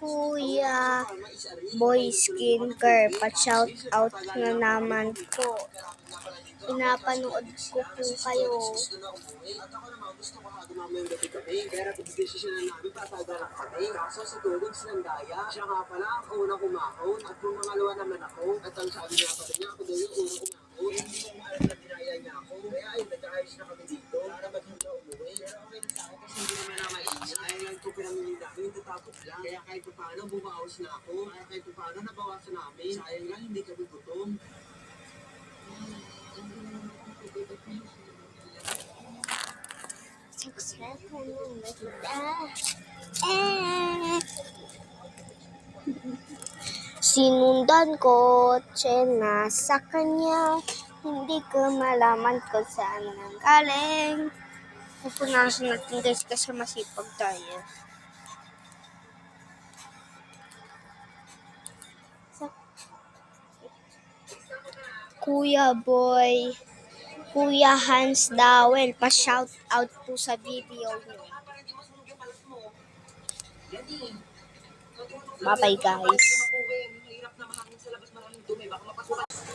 Kuya Boy Skincare, pa-shout out na naman po. Pinapanood ko po kayo. Kaya napag-desisyon na namin patagalan kami. Kaso si Tulog sinandaya. Siya nga pala ang unang kumakon. At kung mangalawa naman ako, at ang sabi nga pala niya, ako daw yung unang kumakon. Hindi ko maalam na dinaya niya ako. Kaya ayun, nag-aayos na kami dito. Para maging na umuwi. Pero okay na sa akin kasi hindi naman na maingay. Kaya lang ito pinamili namin, natatapos lang. Kaya kahit paano bumawas na ako. Kaya kahit paano nabawasan namin. Sayang lang, hindi kami gutom. Sinundan ko na sa kanya, hindi ko malaman kung saan nang galing. Pupunasan natin guys kasi masipag tayo. Kuya Boy, Kuya Hans Dawel, pa-shout out po sa video niyo. Bye-bye guys.